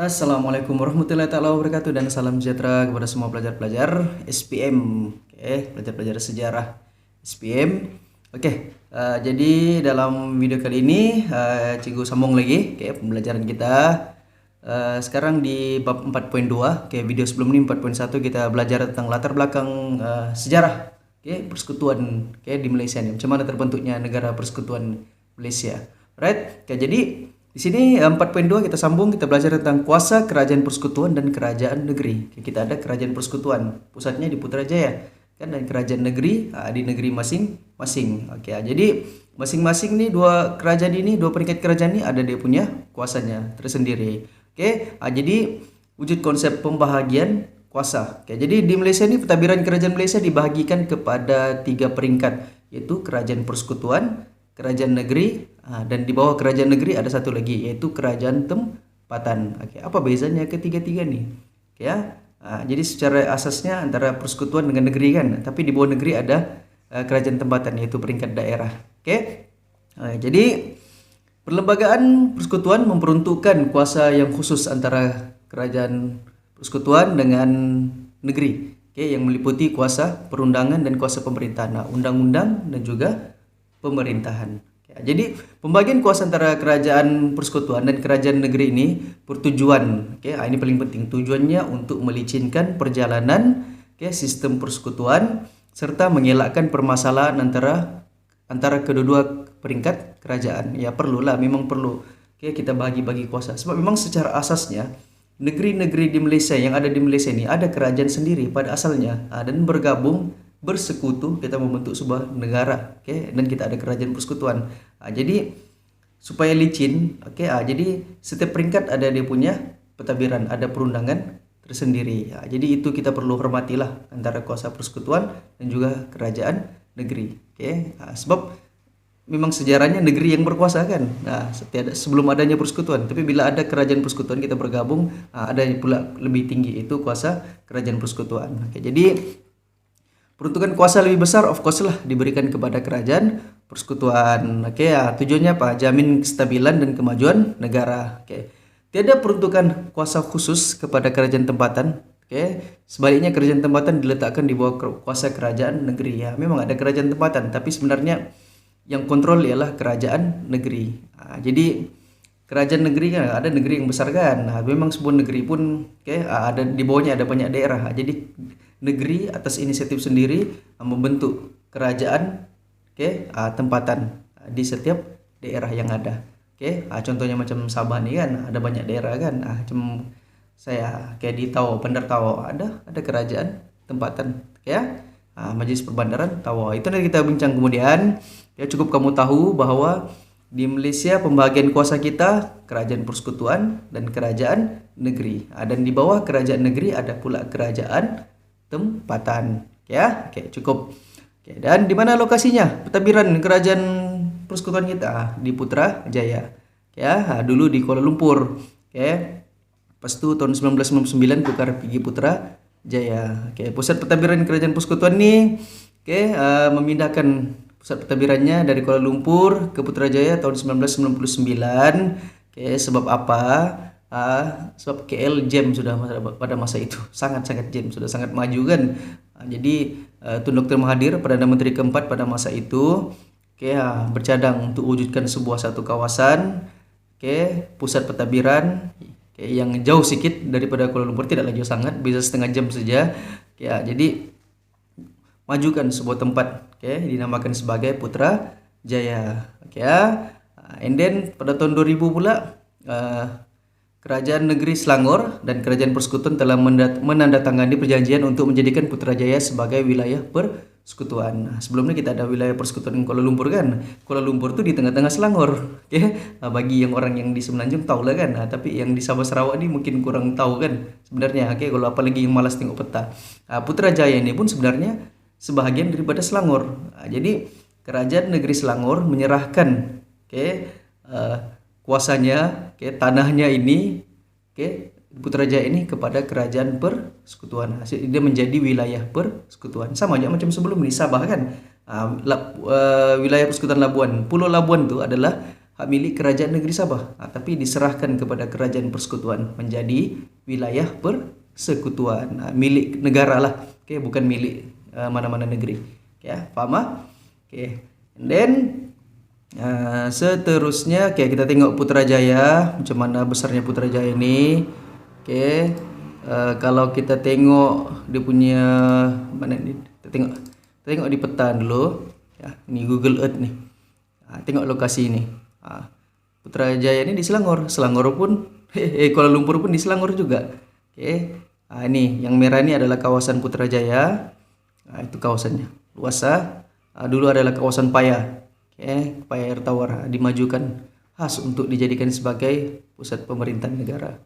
Assalamualaikum warahmatullahi taala wabarakatuh dan salam sejahtera kepada semua pelajar-pelajar SPM. Oke, pelajar-pelajar sejarah SPM. Oke, jadi dalam video kali ini Cikgu sambung lagi pembelajaran kita. Sekarang di bab 4.2. Oke, video sebelum ini 4.1 kita belajar tentang latar belakang sejarah persekutuan di Malaysia ini. Macam mana terbentuknya negara persekutuan Malaysia. Right? Oke, jadi di sini 4.2 kita sambung, kita belajar tentang kuasa kerajaan persekutuan dan kerajaan negeri. Kita ada kerajaan persekutuan, pusatnya di Putrajaya, kan, dan kerajaan negeri di negeri masing-masing. Oke, jadi masing-masing nih dua kerajaan ini, dua peringkat kerajaan ini ada dia punya kuasanya tersendiri. Oke, jadi wujud konsep pembahagian kuasa. Oke, jadi di Malaysia ini pentadbiran kerajaan Malaysia dibahagikan kepada 3 peringkat, yaitu kerajaan persekutuan, kerajaan negeri, dan di bawah kerajaan negeri ada satu lagi, yaitu kerajaan tempatan. Oke, apa bezanya ketiga-tiga nih? Oke, ya. Jadi secara asasnya antara persekutuan dengan negeri kan, tapi di bawah negeri ada kerajaan tempatan, yaitu peringkat daerah. Oke, jadi perlembagaan persekutuan memperuntukkan kuasa yang khusus antara kerajaan persekutuan dengan negeri, yang meliputi kuasa perundangan dan kuasa pemerintahan, undang-undang dan juga pemerintahan. Jadi pembagian kuasa antara kerajaan persekutuan dan kerajaan negeri ini bertujuan, ini paling penting, tujuannya untuk melicinkan perjalanan sistem persekutuan serta mengelakkan permasalahan antara kedua-dua peringkat kerajaan. Ya perlulah, memang perlu kita bagi-bagi kuasa, sebab memang secara asasnya negeri-negeri di Malaysia yang ada di Malaysia ini ada kerajaan sendiri pada asalnya, dan bergabung bersekutu kita membentuk sebuah negara, dan kita ada kerajaan persekutuan. Jadi supaya licin, jadi setiap peringkat ada dia punya pentadbiran, ada perundangan tersendiri. Jadi itu kita perlu hormatilah antara kuasa persekutuan dan juga kerajaan negeri. Sebab memang sejarahnya negeri yang berkuasa kan. Sebelum adanya persekutuan, tapi bila ada kerajaan persekutuan kita bergabung, ada pula lebih tinggi, itu kuasa kerajaan persekutuan. Jadi peruntukan kuasa lebih besar of course lah diberikan kepada kerajaan persekutuan. Tujuannya apa? Jamin kestabilan dan kemajuan negara. Tiada peruntukan kuasa khusus kepada kerajaan tempatan. Sebaliknya kerajaan tempatan diletakkan di bawah kuasa kerajaan negeri. Ya, memang ada kerajaan tempatan, tapi sebenarnya yang kontrol ialah kerajaan negeri. Jadi kerajaan negeri kan ada negeri yang besar kan. Memang sebuah negeri pun ada di bawahnya ada banyak daerah. Jadi negeri atas inisiatif sendiri membentuk kerajaan tempatan di setiap daerah yang ada. Contohnya macam Sabah nih kan ada banyak daerah kan. Macam saya di Tawau, Bandar Tawau ada kerajaan tempatan. Majelis Perbandaran Tawau. Itu nanti kita bincang kemudian. Cukup kamu tahu bahwa di Malaysia pembagian kuasa kita kerajaan persekutuan dan kerajaan negeri. Dan di bawah kerajaan negeri ada pula kerajaan tempatan. Cukup. Dan di mana lokasinya pentadbiran kerajaan persekutuan kita? Di Putrajaya. Dulu di Kuala Lumpur. Lepas itu tahun 1999 tukar pergi Putrajaya. Pusat pentadbiran kerajaan persekutuan ni memindahkan pusat pentadbirannya dari Kuala Lumpur ke Putrajaya tahun 1999. Sebab apa? Sebab KL jam sudah pada masa itu, sangat-sangat jam, sudah sangat maju kan. Jadi Tun Dr. Mahathir, Perdana Menteri keempat pada masa itu, bercadang untuk wujudkan satu kawasan, pusat pentadbiran yang jauh sikit daripada Kuala Lumpur, tidaklah jauh sangat, bisa setengah jam saja. Jadi majukan sebuah tempat, dinamakan sebagai Putrajaya. And then pada tahun 2000 pula Kerajaan Negeri Selangor dan Kerajaan Persekutuan telah menandatangani perjanjian untuk menjadikan Putrajaya sebagai wilayah persekutuan. Sebelumnya kita ada wilayah persekutuan Kuala Lumpur kan. Kuala Lumpur tu di tengah-tengah Selangor. Bagi yang orang yang di Semenanjung tahu lah kan. Tapi yang di Sabah Sarawak ni mungkin kurang tahu kan sebenarnya. Kalau apalagi yang malas tengok peta. Putrajaya ini pun sebenarnya sebahagian daripada Selangor. Jadi Kerajaan Negeri Selangor menyerahkan kuasanya, tanahnya ini, Putrajaya ini kepada kerajaan persekutuan. Dia menjadi wilayah persekutuan. Sama aja macam sebelum ini Sabah kan. Wilayah persekutuan Labuan. Pulau Labuan itu adalah hak milik kerajaan negeri Sabah, tapi diserahkan kepada kerajaan persekutuan menjadi wilayah persekutuan, milik negara lah. Oke, bukan milik mana-mana negeri. Oke, paham ah? Oke, and then seterusnya kita tengok Putrajaya, macam mana besarnya Putrajaya ini. Oke, kalau kita tengok dia punya mana ni? Kita tengok di peta dulu. Ya, ini Google Earth nih. Tengok lokasi ini. Putrajaya ini di Selangor. Selangor pun Kuala Lumpur pun di Selangor juga. Oke. Ini yang merah ini adalah kawasan Putrajaya. Itu kawasannya. Luasa. Dulu adalah kawasan Paya. Oke, Paya Air Tawar dimajukan khas untuk dijadikan sebagai pusat pemerintahan negara.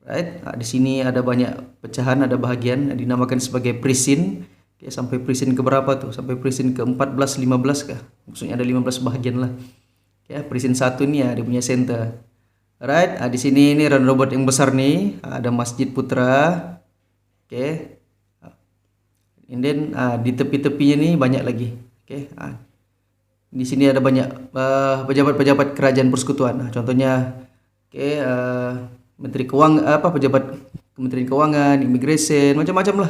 Right? Di sini ada banyak pecahan, ada bahagian dinamakan sebagai Prisin. Oke, sampai Prisin ke berapa tuh? Sampai Prisin ke 14, 15 kah? Maksudnya ada 15 bahagian lah. Ya, Prisin 1 nih dia punya center. Right? Di sini ini roundabout yang besar nih, ada Masjid Putra. Oke. And then di tepi-tepinya nih banyak lagi. Oke. Di sini ada banyak pejabat-pejabat kerajaan persekutuan. Contohnya Menteri Keuangan, pejabat Kementerian Keuangan, Immigration, macam-macam lah,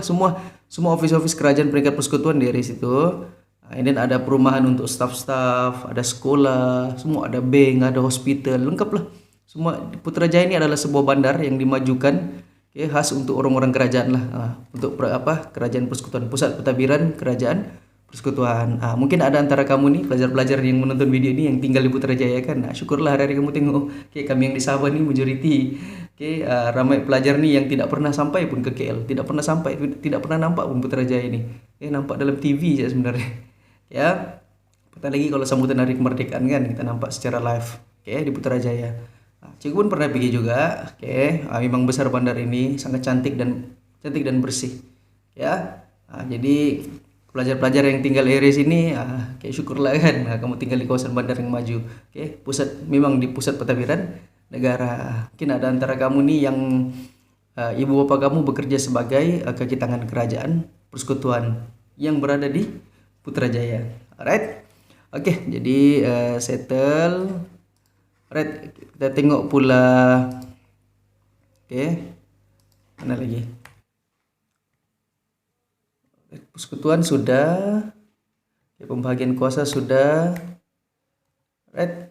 semua office-office kerajaan peringkat persekutuan dari situ. And then ada perumahan untuk staff-staff, ada sekolah, semua ada bank, ada hospital, lengkap lah. Semua Putrajaya ini adalah sebuah bandar yang dimajukan khas untuk orang-orang kerajaan lah, untuk kerajaan persekutuan, pusat pentadbiran kerajaan persekutuan. Mungkin ada antara kamu nih pelajar-pelajar yang menonton video ini yang tinggal di Putrajaya kan. Syukurlah hari-hari kamu tengok. Kami yang di Sabah nih majority. Ramai pelajar nih yang tidak pernah sampai pun ke KL, tidak pernah nampak pun Putrajaya ini. Nampak dalam TV saja sebenarnya. Apatah lagi kalau sambutan hari kemerdekaan kan kita nampak secara live. Di Putrajaya. Cikgu pun pernah pergi juga. Memang besar bandar ini, sangat cantik dan bersih. Jadi pelajar-pelajar yang tinggal di area sini, syukurlah kan, kamu tinggal di kawasan bandar yang maju. Memang di pusat pentadbiran negara. Mungkin ada antara kamu nih yang ibu bapak kamu bekerja sebagai kaki tangan kerajaan persekutuan yang berada di Putrajaya. Alright. Jadi settle. Alright, kita tengok pula. Mana lagi? Persekutuan sudah, pembagian kuasa sudah, right?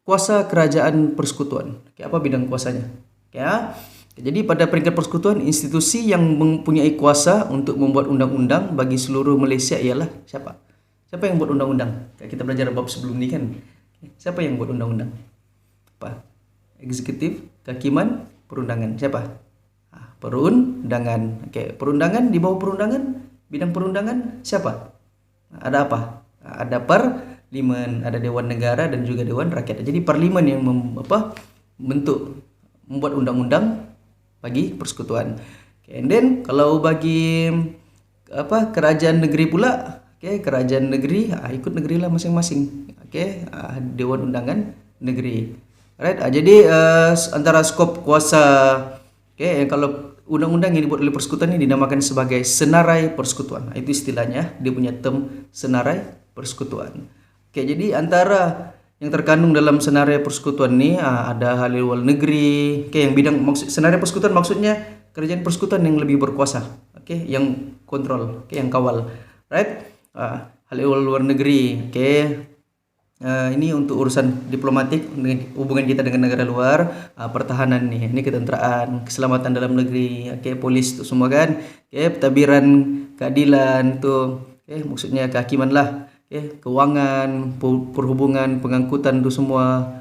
Kuasa kerajaan persekutuan. Apa bidang kuasanya? Jadi pada peringkat persekutuan, institusi yang mempunyai kuasa untuk membuat undang-undang bagi seluruh Malaysia ialah siapa? Siapa yang buat undang-undang? Kita belajar bab sebelum ini kan. Siapa yang buat undang-undang? Eksekutif, kehakiman, perundangan. Siapa? Perundangan. Perundangan, di bawah perundangan, bidang perundangan siapa? Ada apa? Ada parlimen, ada Dewan Negara dan juga Dewan Rakyat. Jadi parlimen yang membuat undang-undang bagi persekutuan. And then kalau bagi kerajaan negeri pula, kerajaan negeri ikut negeri lah masing-masing. Dewan Undangan Negeri. Right? Jadi antara skop kuasa kalau undang-undang yang dibuat oleh persekutuan ini dinamakan sebagai senarai persekutuan. Itu istilahnya, dia punya term senarai persekutuan. Jadi antara yang terkandung dalam senarai persekutuan ini ada hal ehwal negeri. Yang bidang senarai persekutuan maksudnya kerajaan persekutuan yang lebih berkuasa. Yang kontrol, yang kawal. Right? Hal ehwal luar negeri. Ini untuk urusan diplomatik, hubungan kita dengan negara luar, pertahanan nih, ini ketenteraan, keselamatan dalam negeri, polis itu semua kan, pentadbiran, keadilan tuh, maksudnya kehakiman lah, keuangan, perhubungan, pengangkutan itu semua,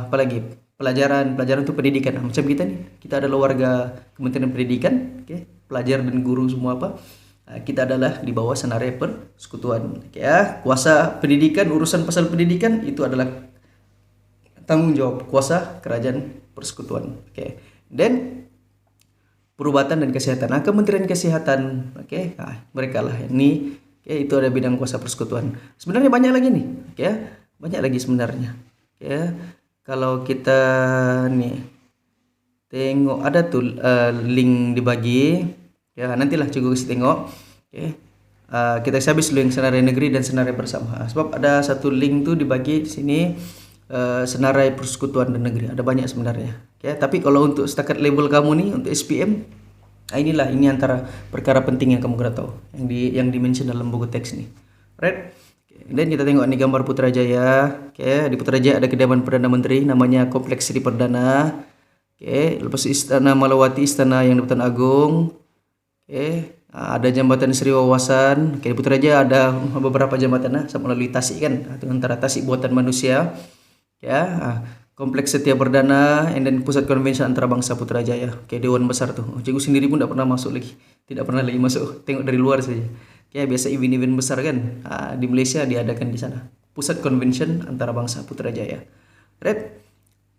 apalagi pelajaran itu pendidikan, macam kita nih, kita adalah warga Kementerian Pendidikan, pelajar dan guru semua kita adalah di bawah senarai persekutuan. Kuasa pendidikan, urusan pasal pendidikan itu adalah tanggung jawab kuasa kerajaan persekutuan. Dan perubatan dan kesehatan, Kementerian Kesehatan, mereka lah ini, itu ada bidang kuasa persekutuan. Sebenarnya banyak lagi nih, banyak lagi sebenarnya. Kalau kita nih tengok ada tuh link dibagi. Nantilah cikgu kasih tengok. kita habis dulu yang senarai negeri dan senarai bersama. Sebab ada satu link tuh dibagi di sini, senarai persekutuan dan negeri. Ada banyak sebenarnya. Okay? Tapi kalau untuk setakat label kamu nih untuk SPM, ini antara perkara penting yang kamu kena tahu yang di-mention dalam buku teks nih. Right? Dan kita tengok nih gambar Putrajaya. Okay? Di Putrajaya ada kediaman Perdana Menteri namanya Kompleks Sri Perdana. Okay? Lepas Istana Malawati, Istana Yang di-Pertuan Agong. Okay? Ada jambatan Sri Wawasan. Okay, di Putrajaya ada beberapa jambatan sama melalui Tasik kan, atau antara Tasik buatan manusia. Ya, Kompleks Setia Perdana, dan Pusat Konvensi Antarabangsa Putrajaya. Okay, Dewan Besar tuh. Cikgu sendiri pun tidak pernah masuk lagi. Tidak pernah lagi masuk. Tengok dari luar saja. Okay, biasa event-event besar kan di Malaysia diadakan di sana. Pusat Konvensi Antarabangsa Putrajaya. Right?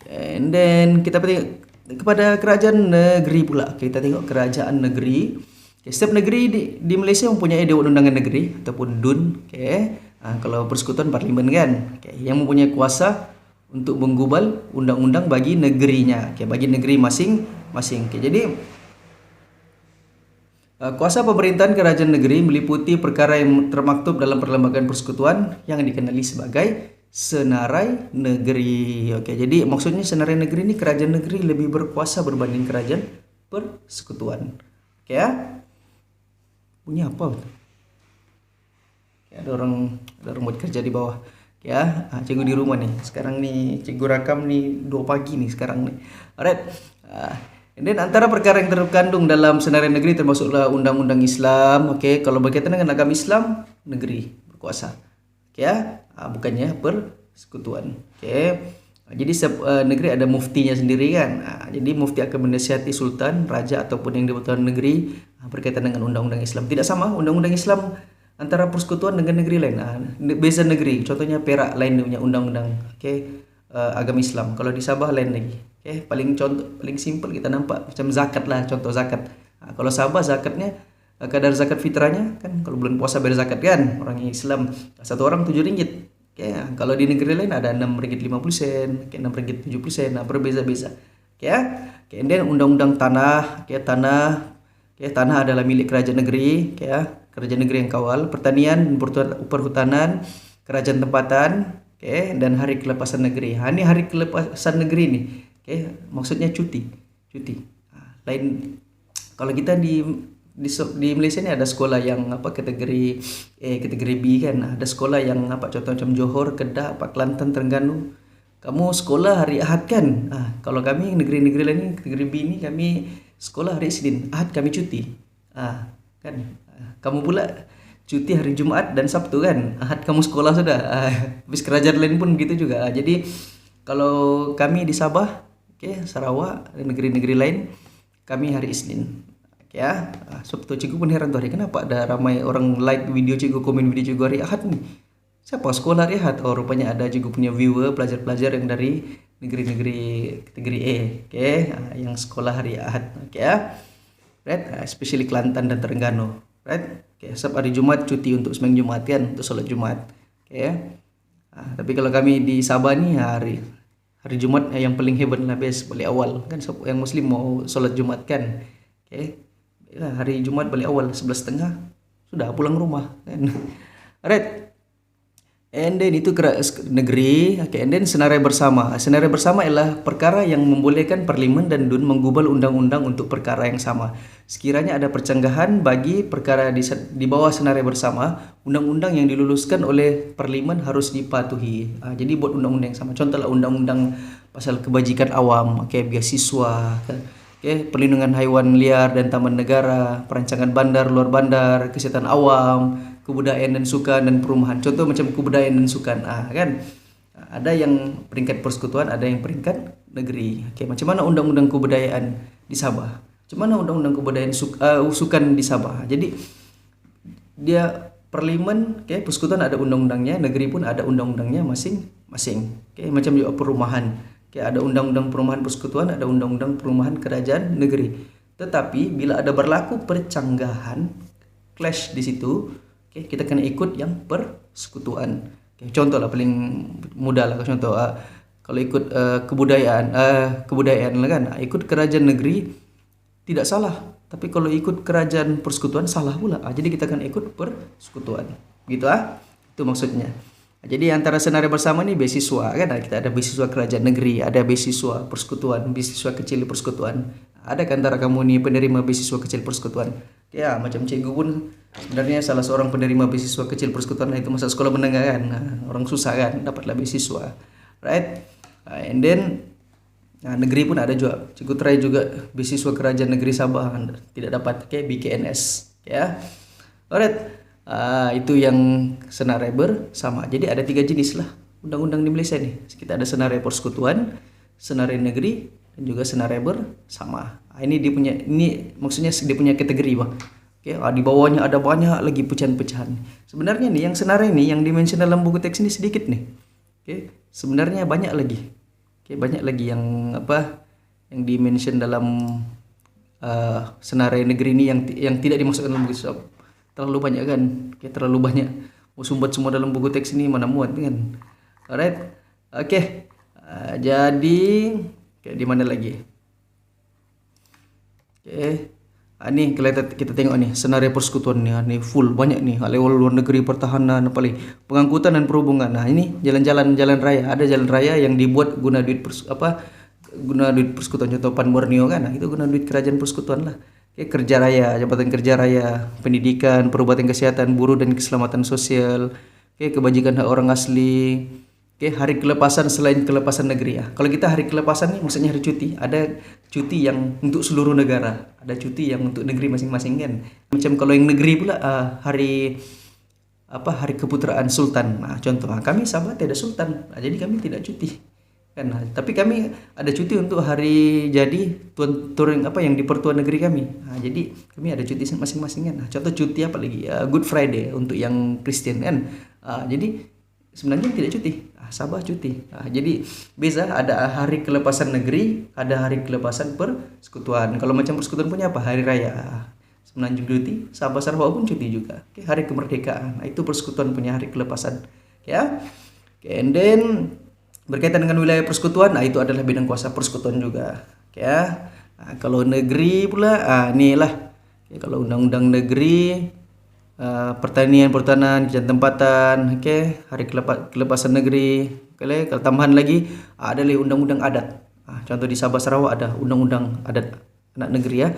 And then kita tengok kepada kerajaan negeri pula. Kita tengok kerajaan negeri. Okay, setiap negeri di Malaysia mempunyai Dewan Undangan Negeri ataupun DUN. Okay. Kalau persekutuan parlimen kan, okay, yang mempunyai kuasa untuk menggubal undang-undang bagi negerinya, okay, bagi negeri masing-masing. Okay, jadi kuasa pemerintahan kerajaan negeri meliputi perkara yang termaktub dalam perlembagaan persekutuan yang dikenali sebagai senarai negeri. Okay, jadi maksudnya senarai negeri ini kerajaan negeri lebih berkuasa berbanding kerajaan persekutuan. Okay, ya? Punya apa? Ya, ada orang buat kerja di bawah. Ya, cikgu di rumah nih. Sekarang nih cikgu rakam nih 2 pagi nih sekarang nih. Alright. Dan antara perkara yang terkandung dalam senarai negeri termasuklah undang-undang Islam. Oke, kalau berkaitan dengan agama Islam, negeri berkuasa. Oke, ya, bukannya persekutuan. Oke. Jadi setiap negeri ada muftinya sendiri kan. Jadi mufti akan menasihati sultan, raja ataupun yang di-Pertuan negeri berkaitan dengan undang-undang Islam. Tidak sama undang-undang Islam antara persekutuan dengan negeri lain. Beza negeri. Contohnya Perak lain punya undang-undang. Agama Islam. Kalau di Sabah lain lagi. Paling simple kita nampak macam zakat lah, contoh zakat. Kalau Sabah zakatnya kadar zakat fitrahnya kan kalau bulan puasa bayar zakat kan orang Islam satu orang 7 ringgit. Kalau di negeri lain ada 6 ringgit 50 sen, 6 ringgit 70 sen, berbeza-beza. Kemudian undang-undang tanah, tanah adalah milik kerajaan negeri, kerajaan negeri yang kawal, pertanian, perhutanan, kerajaan tempatan, dan hari kelepasan negeri. Ini hari kelepasan negeri nih, maksudnya cuti. Lain kalau kita di Malaysia ini ada sekolah yang kategori kategori B kan, ada sekolah yang contoh macam Johor, Kedah, Kelantan, Terengganu. Kamu sekolah hari Ahad kan? Kalau kami negeri-negeri lain ini kategori B ini kami sekolah hari Senin, Ahad kami cuti. Kan? Kamu pula cuti hari Jumaat dan Sabtu kan? Ahad kamu sekolah sudah. Habis kerajaan lain pun begitu juga. Jadi kalau kami di Sabah, Sarawak dan negeri-negeri lain kami hari Isnin. Sebab cikgu pun heran tuh hari kenapa ada ramai orang like video cikgu, komen video cikgu hari Ahad nih. Siapa sekolah hari Ahad? Oh rupanya ada cikgu punya viewer, pelajar-pelajar yang dari negeri-negeri kategori E, yang sekolah hari Ahad, right? Especially Kelantan dan Terengganu, right? Sebab hari Jumat cuti untuk sembahyang Jumat kan, untuk solat Jumat, tapi kalau kami di Sabah nih hari Jumat yang paling hebat lah, best balik awal kan, yang Muslim mau solat Jumat kan, hari Jumat balik awal 11.30 sudah pulang rumah kan. Alright. And then itu negeri. And then senarai bersama. Senarai bersama ialah perkara yang membolehkan parlimen dan DUN menggubal undang-undang untuk perkara yang sama. Sekiranya ada percanggahan bagi perkara di bawah senarai bersama, undang-undang yang diluluskan oleh parlimen harus dipatuhi. Jadi buat undang-undang yang sama. Contohlah undang-undang pasal kebajikan awam, beasiswa, perlindungan haiwan liar dan taman negara, perancangan bandar, luar bandar, kesehatan awam, kebudayaan dan sukan dan perumahan. Contoh macam kebudayaan dan sukan, kan? Ada yang peringkat persekutuan, ada yang peringkat negeri. Macam mana undang-undang kebudayaan di Sabah? Macam mana undang-undang kebudayaan sukan di Sabah? Jadi dia parlimen, persekutuan ada undang-undangnya, negeri pun ada undang-undangnya masing-masing. Macam juga perumahan. Ada undang-undang perumahan persekutuan, ada undang-undang perumahan kerajaan negeri. Tetapi bila ada berlaku percanggahan, clash di situ, kita kena ikut yang persekutuan. Contoh lah paling mudah lah, contoh kalau ikut kebudayaan lah kan, ikut kerajaan negeri tidak salah. Tapi kalau ikut kerajaan persekutuan salah pula. Jadi kita akan ikut persekutuan. Gitu Itu maksudnya. Jadi antara senarai bersama ini beasiswa kan, kita ada beasiswa kerajaan negeri, ada beasiswa persekutuan, beasiswa kecil persekutuan. Ada kan antara kamu nih penerima beasiswa kecil persekutuan? Ya, macam cikgu pun sebenarnya salah seorang penerima beasiswa kecil persekutuan itu masa sekolah menengah kan. Orang susah kan dapatlah beasiswa. Right? And then negeri pun ada juga. Cikgu try juga beasiswa kerajaan negeri Sabah tidak dapat kayak BKNS ya. Alright. Itu yang senarai bersama. Jadi ada 3 jenis lah undang-undang di Malaysia nih. Kita ada senarai persekutuan, senarai negeri, dan juga senarai bersama. Ini maksudnya dia punya kategori bah. Di bawahnya ada banyak lagi pecahan-pecahan. Sebenarnya nih yang senarai nih yang dimention dalam buku teks ini sedikit nih. Sebenarnya banyak lagi. Banyak lagi yang dimention dalam senarai negeri ini yang tidak dimasukkan dalam buku teks. Terlalu banyak kan, terlalu banyak sumber semua dalam buku teks ini mana muat kan. Alright, jadi di mana lagi? Ini kita tengok nih senarai persekutuan nih full banyak nih. Lewat luar negeri, pertahanan, paling pengangkutan dan perhubungan. Nah ini jalan raya, ada jalan raya yang dibuat guna duit persekutuan, contoh Pan Borneo kan. Nah itu guna duit kerajaan persekutuan lah. Kerja raya, jabatan kerja raya, pendidikan, perubatan kesehatan, buruh dan keselamatan sosial, kebajikan hak orang asli, hari kelepasan selain kelepasan negeri ya. Kalau kita hari kelepasan nih maksudnya hari cuti, ada cuti yang untuk seluruh negara, ada cuti yang untuk negeri masing-masing kan. Macam kalau yang negeri pula hari keputeraan sultan. Nah, contoh kami Sabah tidak sultan. Nah, jadi kami tidak cuti. Kan, tapi kami ada cuti untuk hari jadi tuan yang di pertuan negeri kami. Nah, jadi kami ada cuti masing-masing kan. Nah, contoh cuti apa lagi? Good Friday untuk yang Kristen kan. Jadi sebenarnya tidak cuti. Sabah cuti. Jadi beza, ada hari kelepasan negeri, ada hari kelepasan persekutuan. Kalau macam persekutuan punya apa? Hari raya. Semenanjung cuti, Sabah Sarawak pun cuti juga. Hari kemerdekaan. Nah, itu persekutuan punya hari kelepasan. And then berkaitan dengan wilayah persekutuan, itu adalah bidang kuasa persekutuan juga. Kalau negeri pula, inilah. Kalau undang-undang negeri, pertanian, perhutanan, kerjaan tempatan, hari kelepasan negeri. Kalau tambahan lagi, ada undang-undang adat. Contoh di Sabah Sarawak ada undang-undang adat anak negeri ya.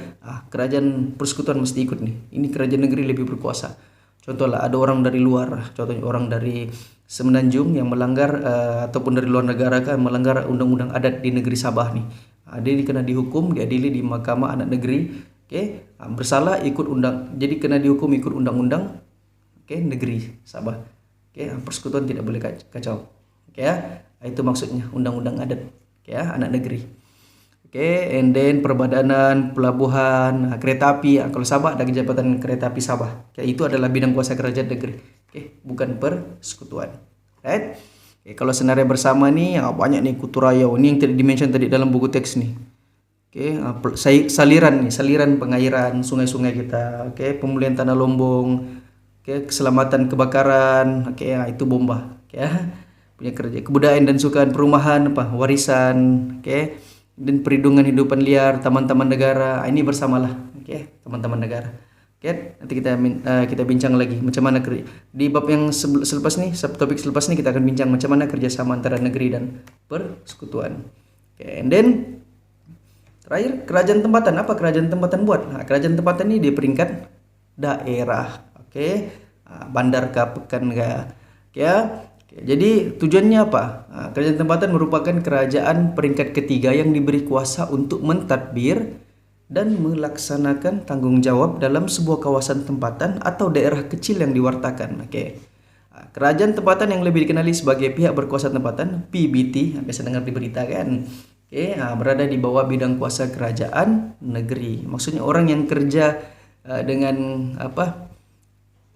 Kerajaan persekutuan mesti ikut nih. Ini kerajaan negeri lebih berkuasa. Contohlah ada orang dari luar, contohnya orang dari Semenanjung yang melanggar ataupun dari luar negara kan melanggar undang-undang adat di negeri Sabah nih. Dia kena dihukum, diadili di Mahkamah Anak Negeri. Bersalah ikut jadi kena dihukum ikut undang-undang negeri Sabah. Persekutuan tidak boleh kacau. Itu maksudnya undang-undang adat anak negeri. And then perbadanan, pelabuhan, kereta api. Kalau Sabah ada Jabatan Kereta Api Sabah. Itu adalah bidang kuasa kerajaan negeri. Bukan persekutuan. Right? Kalau senarai bersama nih banyak nih Kuturayau. Ini yang tidak dimention tadi dalam buku teks nih. Saliran pengairan sungai-sungai kita. Pemulihan tanah lombong. Keselamatan kebakaran. Itu bomba. Punya kerja. Kebudayaan dan sukan, perumahan, warisan. Dan perlindungan hidupan liar, taman-taman negara. Ini bersamalah. Taman-taman negara. Nanti kita bincang lagi macam mana di bab yang selepas nih, subtopik selepas nih kita akan bincang macam mana kerjasama antara negeri dan persekutuan. And then terakhir kerajaan tempatan. Apa kerajaan tempatan buat? Kerajaan tempatan ini di peringkat daerah. Bandar kah, pekan kah. Jadi tujuannya apa? Kerajaan tempatan merupakan kerajaan peringkat ketiga yang diberi kuasa untuk mentadbir dan melaksanakan tanggung jawab dalam sebuah kawasan tempatan atau daerah kecil yang diwartakan. Kerajaan tempatan yang lebih dikenali sebagai pihak berkuasa tempatan, PBT, biasa dengar di berita kan. Berada di bawah bidang kuasa kerajaan negeri. Maksudnya orang yang kerja dengan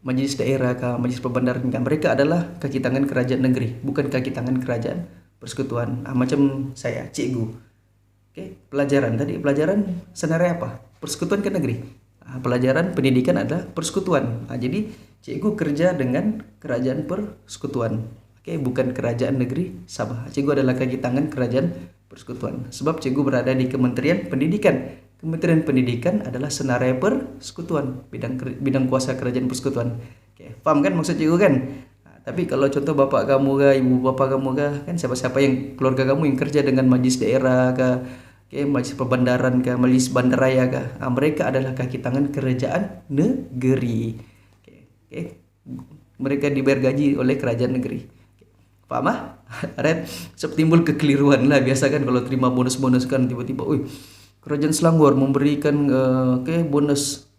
majelis daerah, majelis perbandaran kan, mereka adalah kaki tangan kerajaan negeri, bukan kaki tangan kerajaan persekutuan. Macam saya, cikgu. Pelajaran senarai apa? Persekutuan ke negeri. Pelajaran pendidikan adalah persekutuan. Jadi cikgu kerja dengan kerajaan persekutuan. Bukan kerajaan negeri Sabah. Cikgu adalah kaki tangan kerajaan persekutuan. Sebab cikgu berada di Kementerian Pendidikan Kementerian Pendidikan adalah Senarai Persekutuan, bidang kuasa kerajaan persekutuan. Oke, paham kan maksud cikgu kan? Nah, tapi kalau contoh bapak kamu kah, ibu bapak kamu kah, kan siapa-siapa yang keluarga kamu yang kerja dengan majlis daerah kah, oke, majlis perbandaran kah, majlis bandaraya kah, mereka adalah kaki tangan kerajaan negeri. Oke, oke. Mereka dibayar gaji oleh kerajaan negeri. Paham ah? Right? So, timbul kekeliruan lah biasa kan kalau terima bonus-bonus kan tiba-tiba, kerajaan Selangor memberikan bonus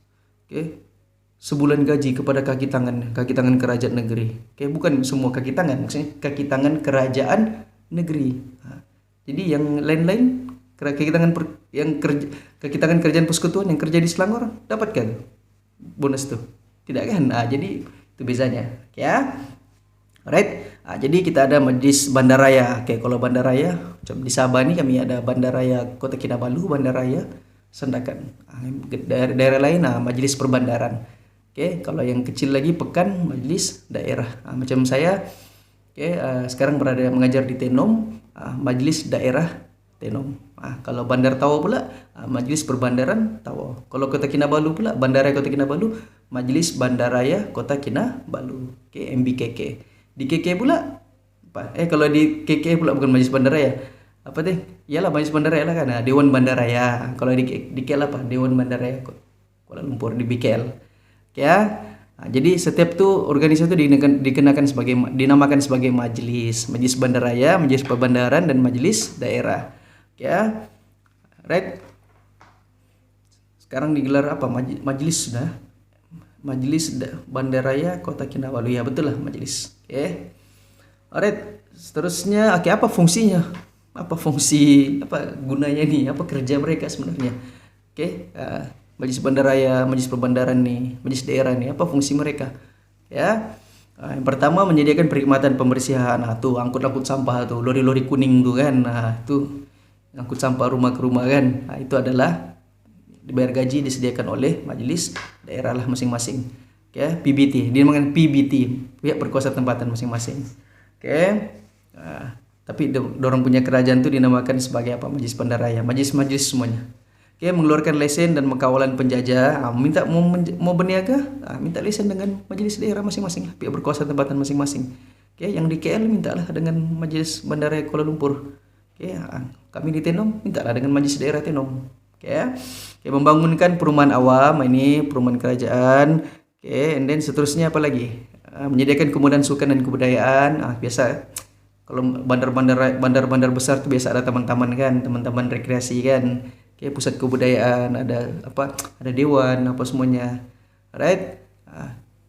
sebulan gaji kepada kaki tangan kerajaan negeri. Bukan semua kaki tangan, maksudnya kaki tangan kerajaan negeri. Jadi yang lain-lain kaki tangan kerajaan persekutuan yang kerja di Selangor dapatkan bonus tuh. Tidak kan? Jadi itu bezanya. Ya. Alright. Jadi kita ada majlis bandaraya. Kalau bandaraya macam di Sabah ni kami ada bandaraya Kota Kinabalu, bandaraya Sandakan. Daerah lain majlis perbandaran. Kalau yang kecil lagi Pekan, majlis daerah. Macam saya sekarang mengajar di Tenom, majlis daerah Tenom. Kalau Bandar Tawa pula majlis perbandaran Tawa. Kalau Kota Kinabalu pula bandaraya Kota Kinabalu, majlis bandaraya Kota Kinabalu. MBKK. Di KK pula kalau di KK pula bukan majlis bandaraya. Apa teh? Iyalah majlis bandaraya lah kan. Dewan Bandaraya. Kalau di KL apa? Dewan Bandaraya Kuala Lumpur di BKL. Jadi setiap tuh organisasi itu dinamakan sebagai majlis bandaraya, majlis perbandaran dan majlis daerah. Right? Sekarang digelar apa? Majlis sudah. Majlis Bandaraya Kota Kinabalu. Ya betul lah majlis. Alright. Seterusnya apa fungsinya? Apa gunanya nih? Apa kerja mereka sebenarnya? Majlis bandaraya, majlis perbandaran nih, majlis daerah nih, apa fungsi mereka? Yang pertama menyediakan perkhidmatan pembersihan. Tuh angkut sampah tuh, lori-lori kuning tuh kan. Tuh angkut sampah rumah ke rumah kan. Itu adalah dibayar gaji, disediakan oleh majelis daerah lah masing-masing. PBT, dinamakan PBT, pihak berkuasa tempatan masing-masing. Tapi dorong punya kerajaan tuh dinamakan sebagai apa? Majlis bandaraya, majlis-majlis semuanya. Mengeluarkan lesen dan mengkawalan penjajah. Mau berniaga, minta lesen dengan majelis daerah masing-masing, pihak berkuasa tempatan masing-masing. Yang di KL mintalah dengan majelis bandaraya Kuala Lumpur. Kami di Tenom mintalah dengan majelis daerah Tenom. Membangunkan perumahan awam, ini perumahan kerajaan. And then seterusnya apa lagi? Menyediakan kemudahan sukan dan kebudayaan. Biasa kalau bandar-bandar besar tuh biasa ada taman-taman kan, taman-taman rekreasi kan. Pusat kebudayaan, ada dewan apa semuanya. Right?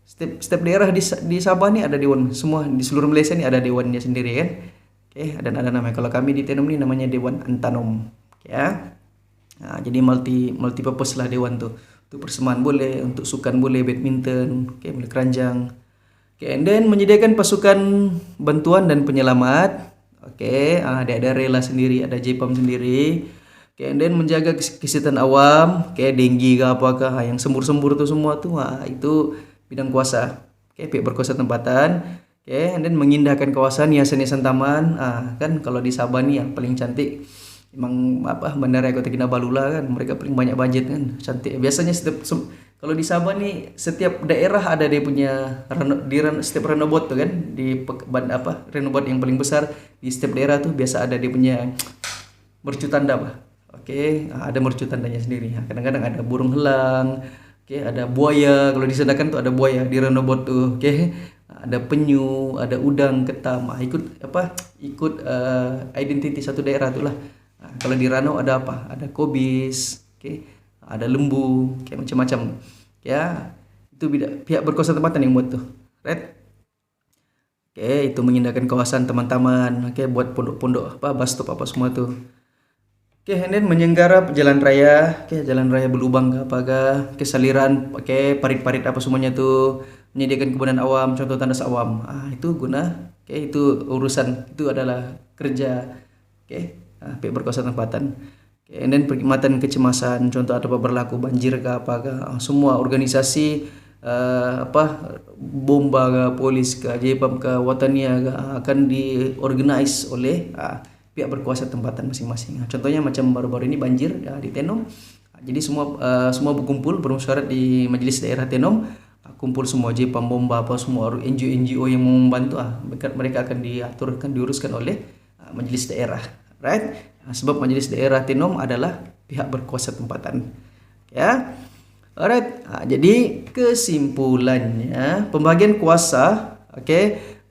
Setiap daerah di Sabah nih ada dewan, semua di seluruh Malaysia nih ada dewannya sendiri kan. Dan ada namanya. Kalau kami di Tenom nih namanya Dewan Antanom. Jadi multi purpose lah dewan tuh. Untuk persembahan boleh, untuk sukan boleh, badminton, boleh keranjang. And then menyediakan pasukan bantuan dan penyelamat. Ada rela sendiri, ada JPAM sendiri. And then menjaga kesehatan awam, denggi ke apakah, yang sembur-sembur tuh semua tuh, itu bidang kuasa. Pihak berkuasa tempatan. And then mengindahkan kawasan, hiasan-hiasan taman. Kan kalau di Sabah nih yang paling cantik emang Bandaraya Kota Kinabalu lah kan, mereka paling banyak budget kan, cantik. Biasanya kalau di Sabah nih setiap daerah ada dia punya setiap renobot tuh kan, di renobot yang paling besar di setiap daerah tuh biasa ada dia punya mercutanda ada mercutandanya sendiri. Kadang-kadang ada burung helang, ada buaya. Kalau di Sandakan tuh ada buaya di renobot tuh. Ada penyu, ada udang, ketam. Ikut identiti satu daerah tuh lah. Kalau di Ranau ada apa? Ada kobis, ada lembu, macam-macam. Itu pihak berkuasa tempatan yang buat tuh. Right? Itu mengindahkan kawasan teman-teman, buat pondok-pondok bus stop apa semua tuh. And then menyenggarap jalan raya, jalan raya berlubang ke apakah, saliran, parit-parit apa semuanya tuh, menyediakan kemudahan awam, contoh tandas awam. Itu guna, itu urusan, itu adalah kerja, pihak berkuasa tempatan. And then perkhidmatan kecemasan, contoh ada berlaku banjir ke apakah, semua organisasi bomba ke, polis ke, JPAM ke, Watania ke, akan diorganize oleh pihak berkuasa tempatan masing-masing. Contohnya macam baru-baru ini banjir di Tenom, Jadi semua berkumpul bermusyawarah di Majelis Daerah Tenom, kumpul semua JPAM, Bomba, apa semua NGO yang mau membantu, mereka akan diuruskan oleh Majelis Daerah, right? Sebab Majelis Daerah Tenom adalah pihak berkuasa tempatan, ya. Alright, jadi kesimpulannya pembagian kuasa,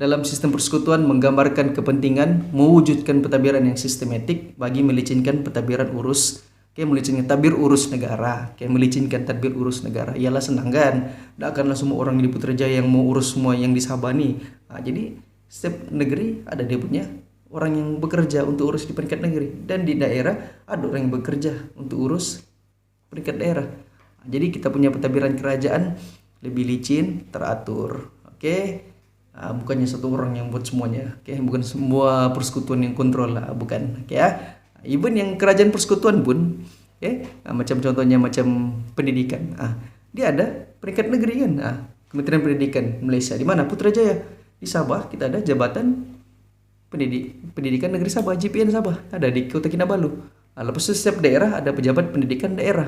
dalam sistem persekutuan menggambarkan kepentingan mewujudkan pentadbiran yang sistematik bagi melicinkan pentadbiran melicinkan tadbir urus negara, melicinkan tadbir urus negara. Ialah senang kan, tidak akanlah semua orang di Putrajaya yang mau urus semua yang di Sabah nih. Jadi setiap negeri ada dia punya orang yang bekerja untuk urus di peringkat negeri, dan di daerah ada orang yang bekerja untuk urus peringkat daerah. Jadi kita punya pentadbiran kerajaan lebih licin, teratur, bukannya satu orang yang buat semuanya, bukan semua persekutuan yang kontrol lah, bukan, ya. Even yang kerajaan persekutuan pun, macam contohnya macam pendidikan, dia ada peringkat negeri kan, Kementerian Pendidikan Malaysia di mana? Putrajaya. Di Sabah kita ada Jabatan Pendidikan Negeri Sabah, JPN Sabah, ada di Kota Kinabalu. Lepas itu setiap daerah ada pejabat pendidikan daerah.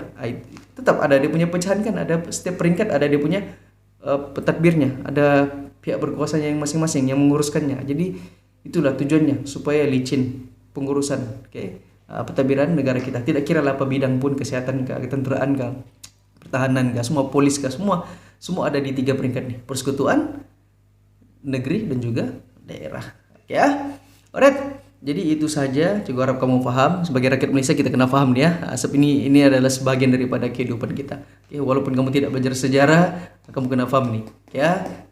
Tetap ada dia punya pecahan kan, ada setiap peringkat ada dia punya pentadbirnya, ada pihak berkuasanya yang masing-masing yang menguruskannya. Jadi itulah tujuannya, supaya licin pengurusan pentadbiran negara kita. Tidak kira lah apa bidang pun, kesehatan kah, ketenteraan kah, pertahanan kah, semua polis kah, semua ada di 3 peringkat nih: persekutuan, negeri, dan juga daerah. Alright. Jadi itu saja, juga harap kamu paham. Sebagai rakyat Malaysia kita kena paham nih, ya. Sebab ini adalah sebagian daripada kehidupan kita. Walaupun kamu tidak belajar sejarah, kamu kena paham nih.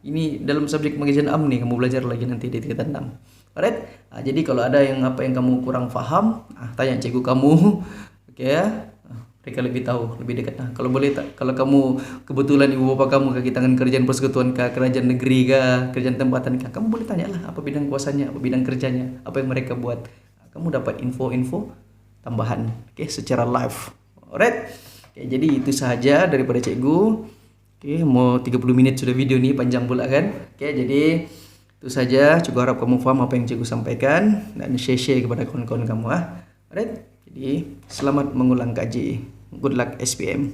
Ini dalam subjek pengajian AM nih, kamu belajar lagi nanti di tingkatan 6. Alright. Jadi kalau ada yang kamu kurang paham, tanya cikgu kamu. Mereka lebih tahu, lebih dekat. Kalau boleh, kalau kamu kebetulan ibu bapak kamu kaki tangan kerajaan persekutuan kah, kerajaan negeri kah, kerajaan tempatan kah, kamu boleh tanyalah apa bidang kuasanya, apa bidang kerjanya, apa yang mereka buat. Kamu dapat info-info tambahan, secara live. Alright. Jadi itu saja daripada cikgu. Mau 30 menit sudah video nih, panjang pula kan. Jadi itu saja, juga harap kamu paham apa yang cikgu sampaikan dan share kepada kawan-kawan kamu. Alright. Jadi selamat mengulang kaji. Good luck SPM.